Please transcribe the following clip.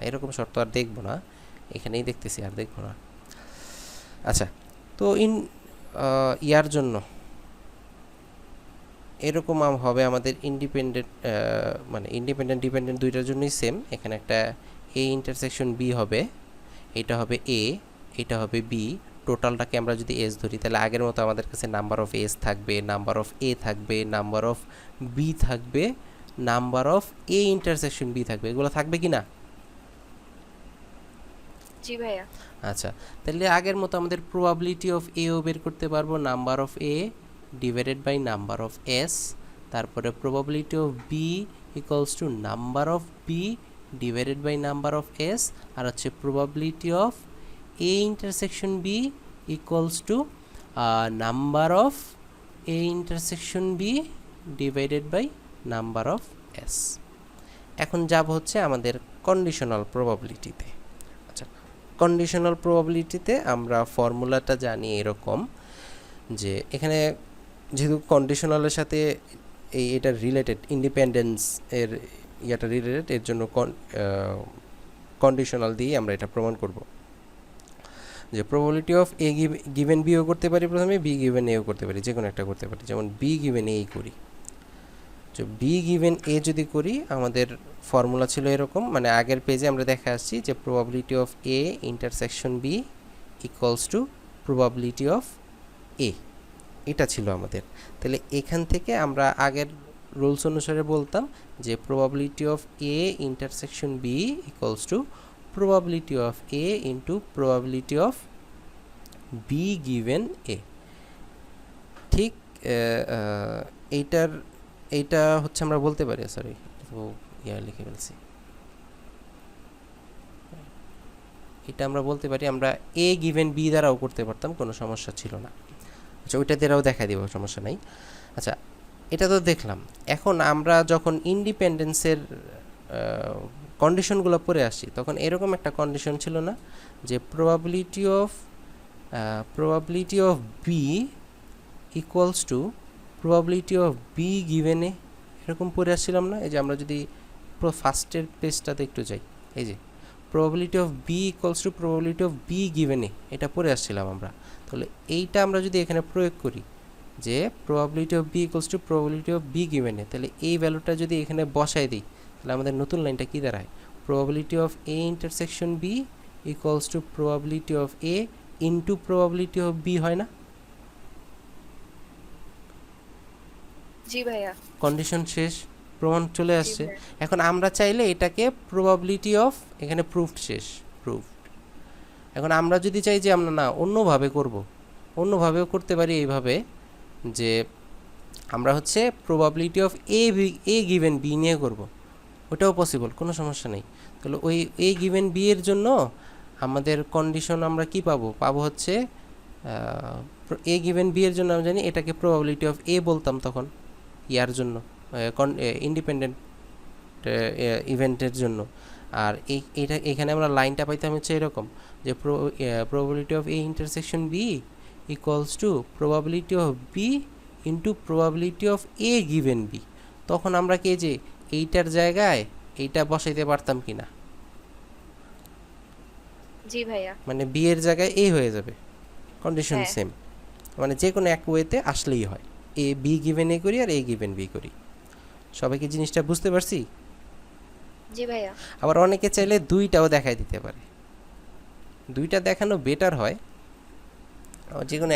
এরকম শর্ত আর দেখব না, এখানেই দেখতেছি, আর দেখব না। আচ্ছা, তো ইয়ার জন্য এরকম হবে আমাদের ইন্ডিপেন্ডেন্ট, মানে ইন্ডিপেন্ডেন্ট ডিপেন্ডেন্ট দুইটার জন্যই সেম। এখানে একটা এ ইন্টারসেকশন বি হবে, এটা হবে এ, এটা হবে বি। টোটালটাকে আমরা যদি এস ধরি তাহলে আগের মতো আমাদের কাছে নাম্বার অফ এস থাকবে, নাম্বার অফ এ থাকবে, নাম্বার অফ বি থাকবে, number of A intersection B থাকবে। এগুলো থাকবে কি না? জি ভাইয়া। আচ্ছা, তাহলে আগের মতো আমাদের প্রবাবিলিটি অফ এও বের করতে পারবো, number of A divided by number of S. তারপরে probability of B equals to number of B divided by number of S. আর হচ্ছে probability of A intersection B equals to number of A intersection B divided by number of S. এখন যাব হচ্ছে আমাদের conditional প্রবাবিলিটিতে। আচ্ছা, conditional প্রবাবিলিটিতে আমরা ফর্মুলাটা জানি এরকম, যে এখানে যেহেতু কন্ডিশনালের সাথে এটা রিলেটেড, ইন্ডিপেন্ডেন্স এর ইয়াটা রিলেটেড, এর জন্য কন্ডিশনাল দিয়ে আমরা এটা প্রমাণ করব যে প্রবাবিলিটি অফ এ গিভেন বিও করতে পারি, প্রথমে বি গিভেন এও করতে পারি, যে কোনো একটা করতে পারি। যেমন বি গিভেন এ করি, তো বি গিভেন এ যদি করি আমাদের ফর্মুলা ছিল এরকম, মানে আগের পেজে আমরা দেখে আসছি যে probability of A intersection B equals to probability of A, এটা ছিল আমাদের। তাহলে এখান থেকে আমরা আগের রুলস অনুসারে বলতাম যে probability of A intersection B equals to probability of A into probability of B given A. ঠিক এইটা হচ্ছে আমরা বলতে পারি, সরি তো লিখে ফেলছি, এটা আমরা বলতে পারি, আমরা এ গিভেন বি দ্বারাও করতে পারতাম, কোনো সমস্যা ছিল না। আচ্ছা, ওইটা দ্বারাও দেখা দিব, সমস্যা নাই। আচ্ছা, এটা তো দেখলাম। এখন আমরা যখন ইন্ডিপেন্ডেন্সের কন্ডিশনগুলো পড়ে আসছি তখন এরকম একটা কন্ডিশন ছিল না, যে probability of B equals to probability of B given A, এরকম পড়ে আসছিলাম না? এই যে আমরা যদি ফার্স্টের পেজটাতে একটু যাই, এই যে probability of B equals to probability of B given A, এটা পড়ে আসছিলাম আমরা। তাহলে এইটা আমরা যদি এখানে প্রয়োগ করি যে probability of B equals to probability of B given A, তাহলে এই ভ্যালুটা যদি এখানে বসাই দিই তাহলে আমাদের নতুন লাইনটা কী দাঁড়ায়? Probability of A intersection B equals to probability of A into probability of B, হয় না? জি ভাইয়া। কন্ডিশন শেষ, প্রমাণ চলে আসছে। এখন আমরা চাইলে এটাকে প্রবাবিলিটি অফ, এখানে প্রুফড শেষ, প্রুফড। এখন আমরা যদি চাই যে আমরা না অন্যভাবে করব, অন্যভাবেও করতে পারি, এইভাবে যে আমরা হচ্ছে probability of A given B নিয়ে করব, ওটাও পসিবল, কোনো সমস্যা নেই। তাহলে ওই এ গিভেন বি এর জন্য আমাদের কন্ডিশন আমরা কি পাবো হচ্ছে এ গিভেন বি এর জন্য আমরা জানি এটাকে প্রবাবিলিটি অফ এ বলতাম তখন ইয়ার জন্য, ইন্ডিপেন্ডেন্ট ইভেন্টের জন্য। আর এইটা এখানে আমরা লাইনটা পাইতাম হচ্ছে এরকম, যে probability of A intersection B equals to probability of B into probability of A given B. তখন আমরা কি যে এইটার জায়গায় এইটা বসাইতে পারতাম কি না? জি ভাইয়া। মানে বি এর জায়গায় এ হয়ে যাবে, কন্ডিশন সেম, মানে যে কোনো এক ওয়েতে আসলেই হয়। এ বি গিভেন এ করি আর এ গিভেন বি করি। সবাইকে জিনিসটা বুঝতে পারছি? জি ভাইয়া। আবার অনেকে চাইলে দুইটাও দেখাই দিতে পারে, দুইটা দেখানো বেটার হয়, যে কোনো